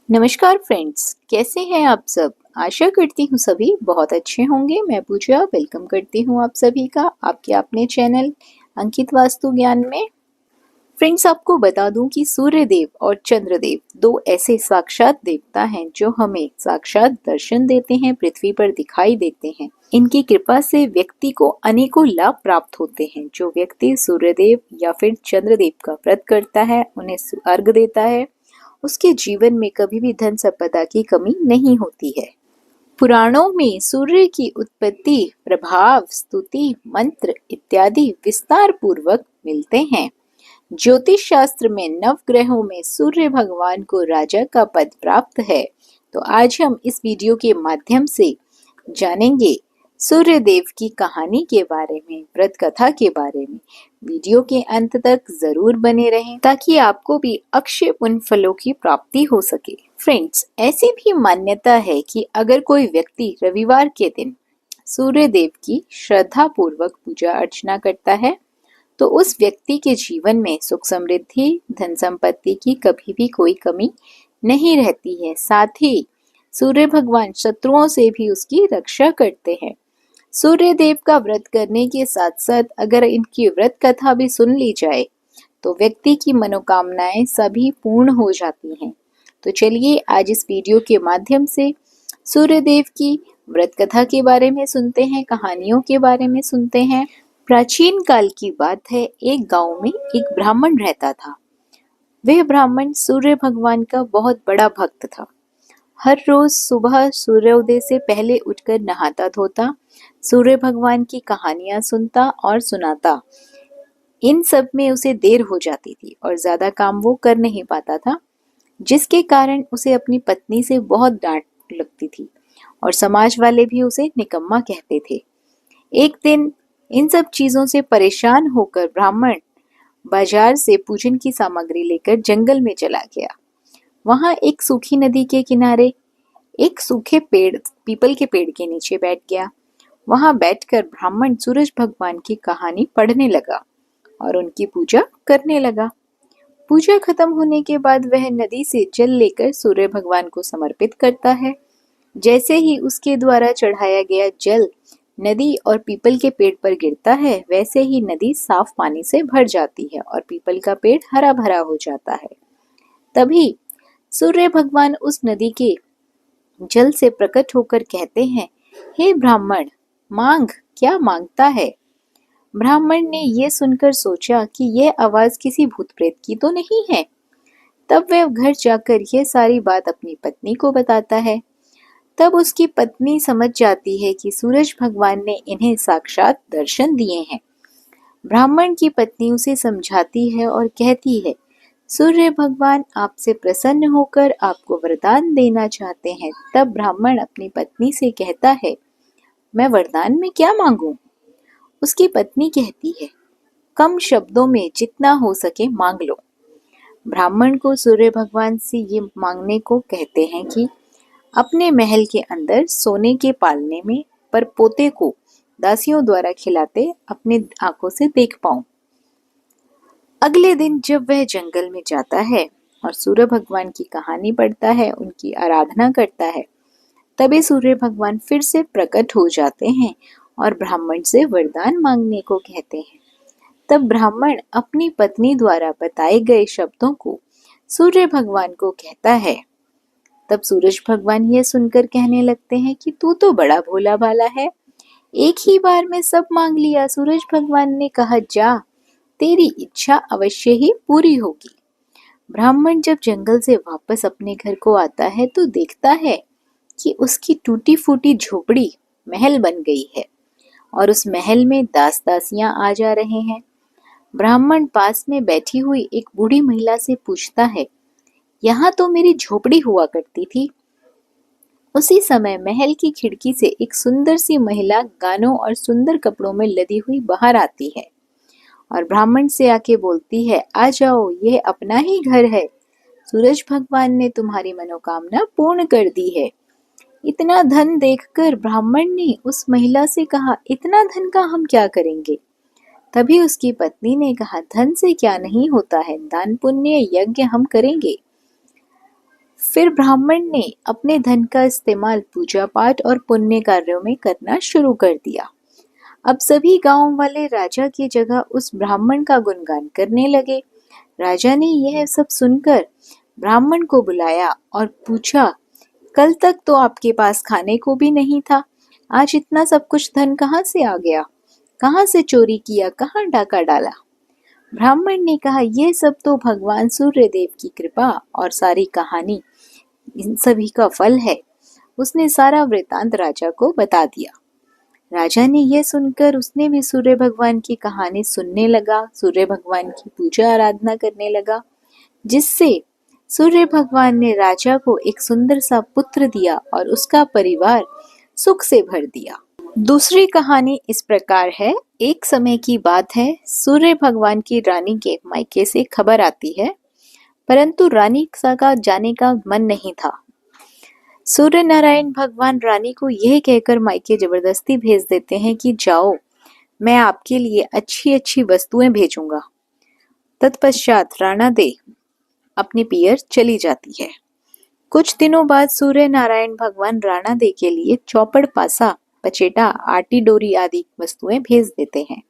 नमस्कार फ्रेंड्स, कैसे हैं आप सब। आशा करती हूँ सभी बहुत अच्छे होंगे। मैं पूजा वेलकम करती हूँ आप सभी का आपके अपने चैनल अंकित वास्तु ज्ञान में। फ्रेंड्स, आपको बता दूं कि सूर्य देव और चंद्र देव दो ऐसे साक्षात देवता हैं जो हमें साक्षात दर्शन देते हैं, पृथ्वी पर दिखाई देते हैं। इनकी कृपा से व्यक्ति को अनेकों लाभ प्राप्त होते हैं। जो व्यक्ति सूर्य देव या फिर चंद्र देव का व्रत करता है, उन्हें अर्घ देता है, उसके जीवन में कभी भी धन संपदा की कमी नहीं होती है। पुराणों में सूर्य की उत्पत्ति, प्रभाव, स्तुति, मंत्र इत्यादि विस्तार पूर्वक मिलते हैं। ज्योतिष शास्त्र में नव ग्रहों में सूर्य भगवान को राजा का पद प्राप्त है। तो आज हम इस वीडियो के माध्यम से जानेंगे सूर्य देव की कहानी के बारे में, व्रत कथा के बारे में। वीडियो के अंत तक जरूर बने रहें ताकि आपको भी अक्षय पुण्य फलों की प्राप्ति हो सके। फ्रेंड्स, ऐसी भी मान्यता है कि अगर कोई व्यक्ति रविवार के दिन सूर्य देव की श्रद्धा पूर्वक पूजा अर्चना करता है तो उस व्यक्ति के जीवन में सुख समृद्धि, धन संपत्ति की कभी भी कोई कमी नहीं रहती है। साथ ही सूर्य भगवान शत्रुओं से भी उसकी रक्षा करते हैं। सूर्य देव का व्रत करने के साथ साथ अगर इनकी व्रत कथा भी सुन ली जाए तो व्यक्ति की मनोकामनाएं सभी पूर्ण हो जाती हैं। तो चलिए आज इस वीडियो के माध्यम से सूर्य देव की व्रत कथा के बारे में सुनते हैं, कहानियों के बारे में सुनते हैं। प्राचीन काल की बात है, एक गांव में एक ब्राह्मण रहता था। वह ब्राह्मण सूर्य भगवान का बहुत बड़ा भक्त था। हर रोज सुबह सूर्योदय से पहले उठकर नहाता धोता, सूर्य भगवान की कहानियां सुनता और सुनाता। इन सब में उसे देर हो जाती थी और ज्यादा काम वो कर नहीं पाता था, जिसके कारण उसे अपनी पत्नी से बहुत डांट लगती थी और समाज वाले भी उसे निकम्मा कहते थे। एक दिन इन सब चीजों से परेशान होकर ब्राह्मण बाजार से पूजन की सामग्री लेकर जंगल में चला गया। वहां एक सूखी नदी के किनारे एक सूखे पेड़, पीपल के पेड़ के नीचे बैठ गया। वहां बैठकर ब्राह्मण सूरज भगवान की कहानी पढ़ने लगा और उनकी पूजा करने लगा। पूजा खत्म होने के बाद वह नदी से जल लेकर सूर्य भगवान को समर्पित करता है। जैसे ही उसके द्वारा चढ़ाया गया जल नदी और पीपल के पेड़ पर गिरता है, वैसे ही नदी साफ पानी से भर जाती है और पीपल का पेड़ हरा भरा हो जाता है। तभी सूर्य भगवान उस नदी के जल से प्रकट होकर कहते हैं, हे ब्राह्मण, मांग, क्या मांगता है। ब्राह्मण ने यह सुनकर सोचा कि यह आवाज किसी भूत प्रेत की तो नहीं है। तब वह घर जाकर यह सारी बात अपनी पत्नी को बताता है। तब उसकी पत्नी समझ जाती है कि सूरज भगवान ने इन्हें साक्षात दर्शन दिए हैं। ब्राह्मण की पत्नी उसे समझाती है और कहती है, सूर्य भगवान आपसे प्रसन्न होकर आपको वरदान देना चाहते हैं। तब ब्राह्मण अपनी पत्नी से कहता है, मैं वरदान में क्या मांगूं? उसकी पत्नी कहती है, कम शब्दों में जितना हो सके मांग लो। ब्राह्मण को सूर्य भगवान से ये मांगने को कहते हैं कि अपने महल के अंदर सोने के पालने में पर पोते को दासियों द्वारा खिलाते अपने आंखों से देख पाऊं। अगले दिन जब वह जंगल में जाता है और सूर्य भगवान की कहानी पढ़ता है, उनकी आराधना करता है, तभी सूर्य भगवान फिर से प्रकट हो जाते हैं और ब्राह्मण से वरदान मांगने को कहते हैं। तब ब्राह्मण अपनी पत्नी द्वारा बताए गए शब्दों को सूर्य भगवान को कहता है। तब सूरज भगवान यह सुनकर कहने लगते हैं कि तू तो बड़ा भोला भाला है, एक ही बार में सब मांग लिया। सूरज भगवान ने कहा, जा, तेरी इच्छा अवश्य ही पूरी होगी। ब्राह्मण जब जंगल से वापस अपने घर को आता है तो देखता है कि उसकी टूटी फूटी झोपड़ी महल बन गई है और उस महल में दास दासियां आ जा रहे हैं। ब्राह्मण पास में बैठी हुई एक बूढ़ी महिला से पूछता है, यहाँ तो मेरी झोपड़ी हुआ करती थी। उसी समय महल की खिड़की से एक सुंदर सी महिला गानों और सुंदर कपड़ों में लदी हुई बाहर आती है और ब्राह्मण से आके बोलती है, आ जाओ, यह अपना ही घर है। सूरज भगवान ने तुम्हारी मनोकामना पूर्ण कर दी है। इतना धन देखकर ब्राह्मण ने उस महिला से कहा, इतना धन का हम क्या करेंगे? तभी उसकी पत्नी ने कहा, धन से क्या नहीं होता है, दान पुण्य यज्ञ हम करेंगे। फिर ब्राह्मण ने अपने धन का इस्तेमाल पूजा पाठ और पुण्य कार्यों में करना शुरू कर दिया। अब सभी गांव वाले राजा की जगह उस ब्राह्मण का गुणगान करने लगे। राजा ने यह सब सुनकर ब्राह्मण को बुलाया और पूछा, कल तक तो आपके पास खाने को भी नहीं था, आज इतना सब कुछ धन कहाँ से आ गया? कहाँ से चोरी किया, कहाँ डाका डाला? ब्राह्मण ने कहा, यह सब तो भगवान सूर्य देव की कृपा और सारी कहानी इन सभी का फल है। उसने सारा वृतांत राजा को बता दिया। राजा ने यह सुनकर उसने भी सूर्य भगवान की कहानी सुनने लगा, सूर्य भगवान की पूजा आराधना करने लगा, जिससे सूर्य भगवान ने राजा को एक सुंदर सा पुत्र दिया और उसका परिवार सुख से भर दिया। दूसरी कहानी इस प्रकार है। एक समय की बात है, सूर्य भगवान की रानी के मायके से खबर आती है, परंतु रानी का जाने का मन नहीं था। सूर्य नारायण भगवान रानी को यह कहकर मायके जबरदस्ती भेज देते हैं कि जाओ, मैं आपके लिए अच्छी अच्छी वस्तुएं भेजूंगा। तत्पश्चात राणा दे अपनी पियर चली जाती है। कुछ दिनों बाद सूर्य नारायण भगवान राणा दे के लिए चौपड़, पासा, पचेटा, आटी डोरी आदि वस्तुएं भेज देते हैं।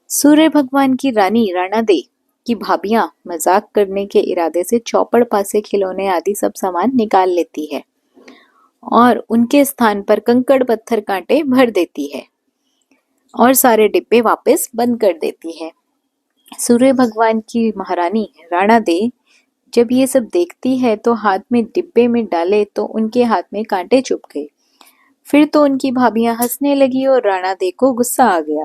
सूर्य भगवान की रानी राणा दे की भाभियां मजाक करने के इरादे से चौपड़, पासे, खिलौने आदि सब सामान निकाल लेती है और उनके स्थान पर कंकड़, पत्थर, कांटे भर देती है और सारे डिब्बे वापस बंद कर देती है। सूर्य भगवान की महारानी राणा दे जब ये सब देखती है तो हाथ में डिब्बे में डाले तो उनके हाथ में कांटे चुभ गए। फिर तो उनकी भाभियां हंसने लगी और राणा दे को गुस्सा आ गया।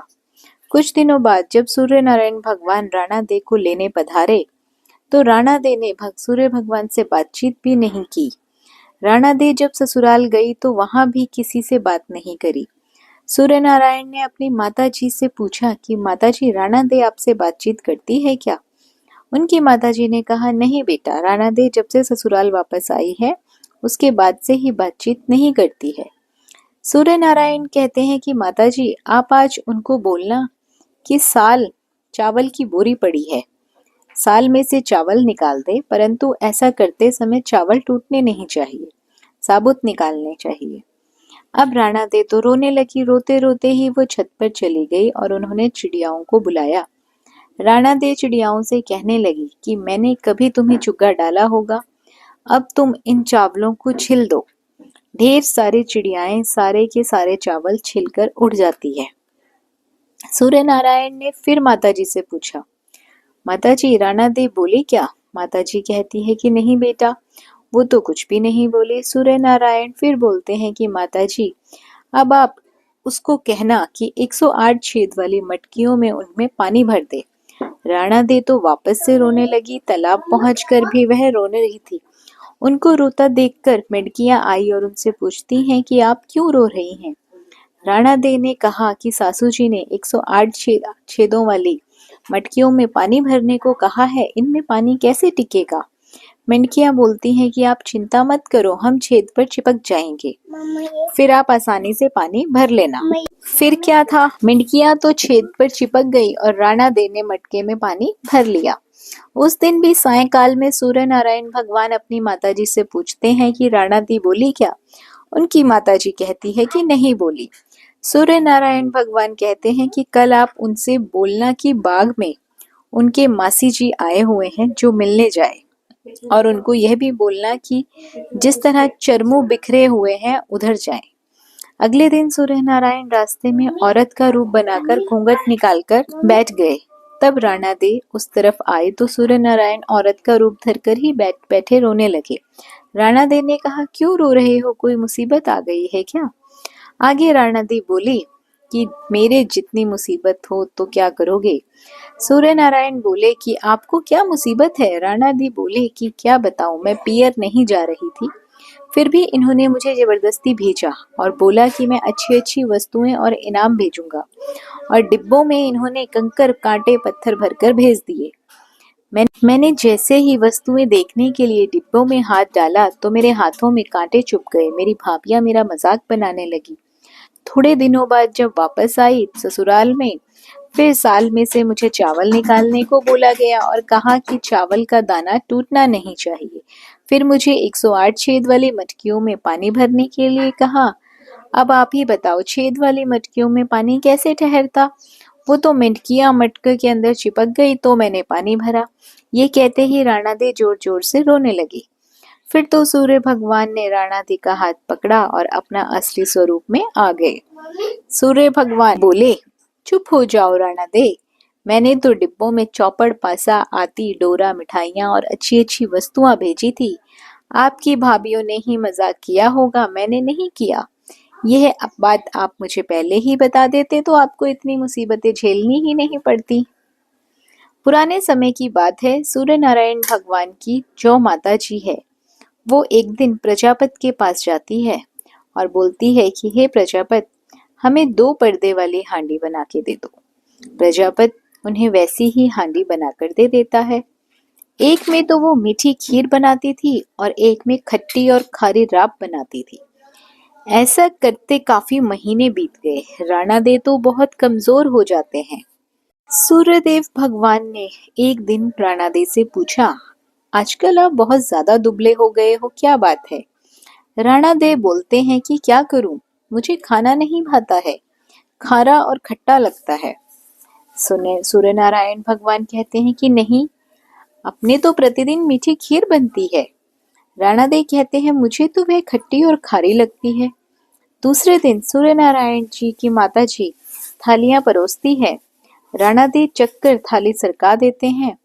कुछ दिनों बाद जब सूर्य नारायण भगवान राणा दे को लेने पधारे तो राणा दे ने सूर्य भगवान से बातचीत भी नहीं की। राणा दे जब ससुराल गई तो वहां भी किसी से बात नहीं करी। सूर्य नारायण ने अपनी माता जी से पूछा कि माता जी, राणा दे आपसे बातचीत करती है क्या? उनकी माता जी ने कहा, नहीं बेटा, राणा दे जब से ससुराल वापस आई है उसके बाद से ही बातचीत नहीं करती है। सूर्य नारायण कहते हैं कि माता जी, आप आज उनको बोलना कि साल चावल की बोरी पड़ी है, साल में से चावल निकाल दे, परंतु ऐसा करते समय चावल टूटने नहीं चाहिए, साबुत निकालने चाहिए। अब राणा दे तो रोने लगी। रोते रोते ही वो छत पर चली गई और उन्होंने चिड़ियाओं को बुलाया। राणा दे चिड़ियाओं से कहने लगी कि मैंने कभी तुम्हें चुग्गा डाला होगा, अब तुम इन चावलों को छिल दो। ढेर सारी चिड़ियाएं सारे के सारे चावल छिलकर उड़ जाती है। सूर्य नारायण ने फिर माताजी से पूछा, माताजी, राणा दे बोली क्या? माताजी कहती है कि नहीं बेटा, वो तो कुछ भी नहीं बोले। सूर्य नारायण फिर बोलते हैं कि माताजी, अब आप उसको कहना कि 108 छेद वाली मटकियों में उनमें पानी भर दे। राणा दे तो वापस से रोने लगी। तालाब पहुंचकर भी वह रोने रही थी। उनको रोता देखकर मेंढकियां आई और उनसे पूछती हैं कि आप क्यों रो रही हैं? राणा दे ने कहा कि सासू जी ने 108 छेदों वाली मटकियों में पानी भरने को कहा है, इनमें पानी कैसे टिकेगा? मेंढकियां बोलती हैं कि आप चिंता मत करो, हम छेद पर चिपक जाएंगे, फिर आप आसानी से पानी भर लेना। फिर क्या था, मेंढकियां तो छेद पर चिपक गई और राणा दे ने मटके में पानी भर लिया। उस दिन भी सायंकाल में सूर्य नारायण भगवान अपनी माताजी से पूछते हैं कि राणा दी बोली क्या? उनकी माताजी कहती है कि नहीं बोली। सूर्य नारायण भगवान कहते हैं कि कल आप उनसे बोलना कि बाग में उनके मासी जी आए हुए हैं जो मिलने जाए, और उनको यह भी बोलना कि जिस तरह चरमू बिखरे हुए हैं उधर जाएं। अगले दिन सूर्य नारायण रास्ते में औरत का रूप बनाकर घूंघट निकालकर बैठ गए। तब राणा दे उस तरफ आए तो सूर्य नारायण औरत का रूप धरकर ही बैठे रोने लगे। राणा दे ने कहा, क्यों रो रहे हो, कोई मुसीबत आ गई है क्या? आगे राणा दी बोली कि मेरे जितनी मुसीबत हो तो क्या करोगे? सूर्य नारायण बोले कि आपको क्या मुसीबत है? राणा दी बोले कि क्या बताऊं, मैं पियर नहीं जा रही थी, फिर भी इन्होंने मुझे जबरदस्ती भेजा और बोला कि मैं अच्छी अच्छी वस्तुएं और इनाम भेजूंगा, और डिब्बों में इन्होंने कंकर, कांटे, पत्थर भरकर भेज दिए। मैंने जैसे ही वस्तुएं देखने के लिए डिब्बों में हाथ डाला तो मेरे हाथों में कांटे चुभ गए। मेरी भाभियां मेरा मजाक बनाने लगी। थोड़े दिनों बाद जब वापस आई ससुराल में, फिर साल में से मुझे चावल निकालने को बोला गया और कहा कि चावल का दाना टूटना नहीं चाहिए। फिर मुझे 108 छेद वाली मटकियों में पानी भरने के लिए कहा। अब आप ही बताओ, छेद वाली मटकियों में पानी कैसे ठहरता? वो तो मटकियां मटके के अंदर चिपक गई तो मैंने पानी भरा। ये कहते ही राणा दे जोर जोर से रोने लगी। फिर तो सूर्य भगवान ने राणा दे का हाथ पकड़ा और अपना असली स्वरूप में आ गए। सूर्य भगवान बोले, चुप हो जाओ राणा दे। मैंने तो डिब्बों में चौपड़, पासा, आती, डोरा, मिठाइयाँ और अच्छी अच्छी वस्तुएं भेजी थी। आपकी भाभीियों ने ही मजाक किया होगा, मैंने नहीं किया। यह बात आप मुझे पहले ही बता देते तो आपको इतनी मुसीबतें झेलनी ही नहीं पड़ती। पुराने समय की बात है, सूर्य नारायण भगवान की जो माता जी है, वो एक दिन प्रजापति के पास जाती है और बोलती है कि हे प्रजापति, हमें 2 पर्दे वाली हांडी बना के दे दो। प्रजापति उन्हें वैसी ही हांडी बनाकर दे देता है। एक में तो वो मीठी खीर बनाती थी और एक में खट्टी और खारी राब बनाती थी। ऐसा करते काफी महीने बीत गए। राणा दे तो बहुत कमजोर हो जाते हैं। सूर्यदेव भगवान ने एक दिन राणा दे से पूछा, आजकल आप बहुत ज्यादा दुबले हो गए हो, क्या बात है? राणा दे बोलते हैं कि क्या करूं, मुझे खाना नहीं भाता है, खारा और खट्टा लगता है। सूर्य नारायण भगवान कहते हैं कि नहीं, अपने तो प्रतिदिन मीठी खीर बनती है। राणा दे कहते हैं मुझे तो वह खट्टी और खारी लगती है। दूसरे दिन सूर्य नारायण जी की माता जी थालियां परोसती है। राणा दे चक्कर थाली सरका देते हैं।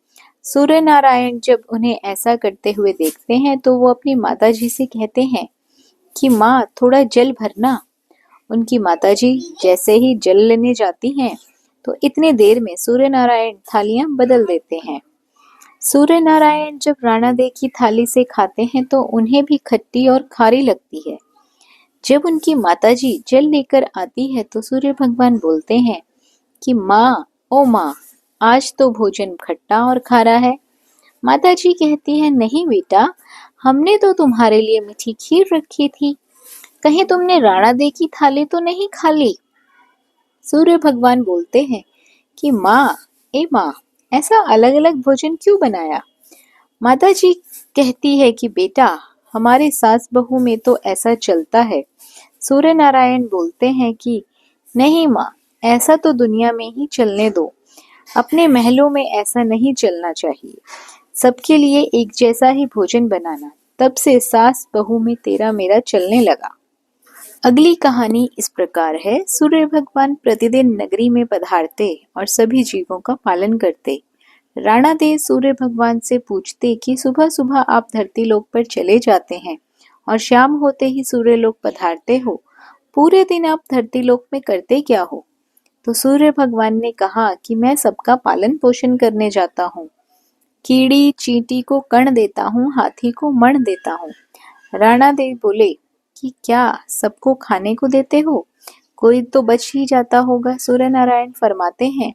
सूर्य नारायण जब उन्हें ऐसा करते हुए देखते हैं तो वो अपनी माता जी से कहते हैं कि माँ, थोड़ा जल भरना। उनकी माता जी जैसे ही जल लेने जाती हैं तो इतने देर में सूर्य नारायण थालियां बदल देते हैं। सूर्य नारायण जब राणा दे की थाली से खाते हैं तो उन्हें भी खट्टी और खारी लगती है। जब उनकी माताजी जल लेकर आती है तो सूर्य भगवान बोलते हैं कि माँ, ओ माँ, आज तो भोजन खट्टा और खारा है। माताजी कहती है, नहीं बेटा, हमने तो तुम्हारे लिए मीठी खीर रखी थी, कहीं तुमने राणा दे की थाली तो नहीं खा ली? सूर्य भगवान बोलते हैं कि माँ, ए माँ, ऐसा अलग अलग भोजन क्यों बनाया? माताजी कहती है कि बेटा, हमारे सास बहू में तो ऐसा चलता है। सूर्य नारायण बोलते हैं कि नहीं माँ, ऐसा तो दुनिया में ही चलने दो, अपने महलों में ऐसा नहीं चलना चाहिए। सबके लिए एक जैसा ही भोजन बनाना। तब से सास बहू में तेरा मेरा चलने लगा। अगली कहानी इस प्रकार है। सूर्य भगवान प्रतिदिन नगरी में पधारते और सभी जीवों का पालन करते। राणा दे सूर्य भगवान से पूछते कि सुबह सुबह आप धरती लोक पर चले जाते हैं और शाम होते ही सूर्य लोक पधारते हो, पूरे दिन आप धरती लोक में करते क्या हो? तो सूर्य भगवान ने कहा कि मैं सबका पालन पोषण करने जाता हूँ। कीड़ी चींटी को कण देता हूँ, हाथी को मण देता हूँ। राणा दे बोले कि क्या सबको खाने को देते हो? कोई तो बच ही जाता होगा। सूर्य नारायण फरमाते हैं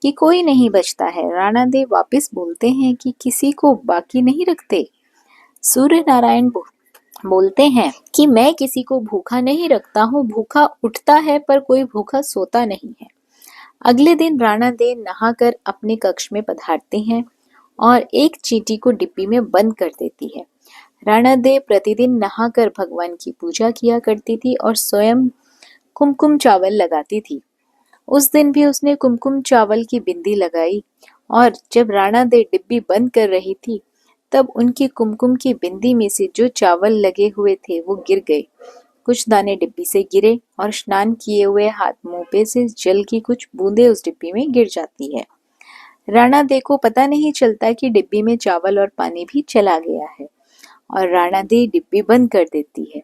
कि कोई नहीं बचता है। राणा देव वापिस बोलते हैं कि किसी को बाकी नहीं रखते। सूर्य नारायण बोलते हैं कि मैं किसी को भूखा नहीं रखता हूँ, भूखा उठता है पर कोई भूखा सोता नहीं है। अगले दिन राणा देव नहाकर अपने कक्ष में पधारते हैं और एक चींटी को डिब्बी में बंद कर देती है। राणा देव प्रतिदिन नहाकर भगवान की पूजा किया करती थी और स्वयं कुमकुम चावल लगाती थी। उस दिन भी उसने कुमकुम चावल की बिंदी लगाई और जब राणा दे डिब्बी बंद कर रही थी तब उनकी कुमकुम की बिंदी में से जो चावल लगे हुए थे वो गिर गए। कुछ दाने डिब्बी से गिरे और स्नान किए हुए हाथ मुंह पे से जल की कुछ बूंदें उस डिब्बी में गिर जाती है। राणा दे को पता नहीं चलता कि डिब्बी में चावल और पानी भी चला गया है और राणा दे डिब्बी बंद कर देती है।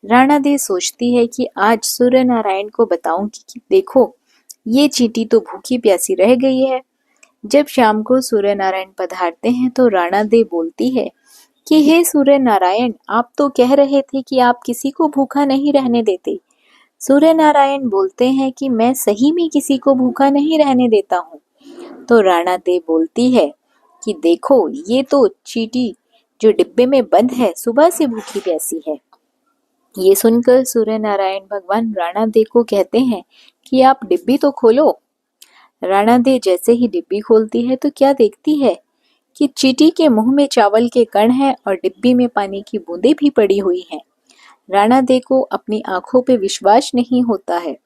राणा दे सोचती है कि आज सूर्य नारायण को बताऊंगी कि देखो, ये चींटी तो भूखी प्यासी रह गई है। जब शाम को सूर्य नारायण पधारते हैं तो राणा दे बोलती है कि हे सूर्य नारायण, आप तो कह रहे थे कि आप किसी को भूखा नहीं रहने देते। सूर्य नारायण बोलते हैं कि मैं सही में किसी को भूखा नहीं रहने देता हूँ। तो राणा दे बोलती है कि देखो, ये तो चींटी जो डिब्बे में बंद है सुबह से भूखी प्यासी है। ये सुनकर सूर्य नारायण भगवान राणा दे को कहते हैं कि आप डिब्बी तो खोलो। राणा दे जैसे ही डिब्बी खोलती है तो क्या देखती है कि चींटी के मुंह में चावल के कण हैं और डिब्बी में पानी की बूंदें भी पड़ी हुई हैं। राणा दे को अपनी आंखों पे विश्वास नहीं होता है।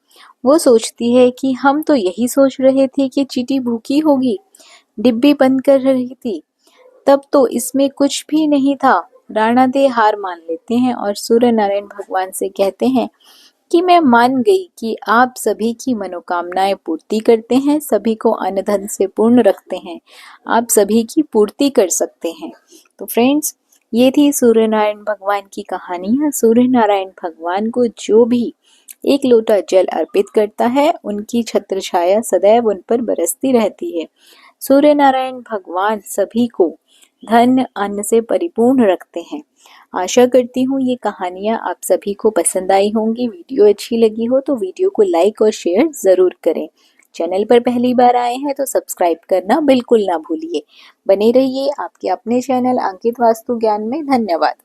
वो सोचती है कि हम तो यही सोच रहे थे कि चींटी भूखी होगी, डिब्बी बंद कर रही थी, तब तो इसमें कुछ भी नहीं था। राणा दे हार मान लेते हैं और सूर्य नारायण भगवान से कहते हैं कि मैं मान गई कि आप सभी की मनोकामनाएं पूर्ति करते हैं, सभी को अन्न धन से पूर्ण रखते हैं, आप सभी की पूर्ति कर सकते हैं। तो फ्रेंड्स, ये थी सूर्य नारायण भगवान की कहानियां। सूर्य नारायण भगवान को जो भी एक लोटा जल अर्पित करता है, उनकी छत्र छाया सदैव उन पर बरसती रहती है। सूर्य नारायण भगवान सभी को धन अन्न से परिपूर्ण रखते हैं। आशा करती हूँ ये कहानियाँ आप सभी को पसंद आई होंगी। वीडियो अच्छी लगी हो तो वीडियो को लाइक और शेयर ज़रूर करें। चैनल पर पहली बार आए हैं तो सब्सक्राइब करना बिल्कुल ना भूलिए। बने रहिए आपके अपने चैनल अंकित वास्तु ज्ञान में। धन्यवाद।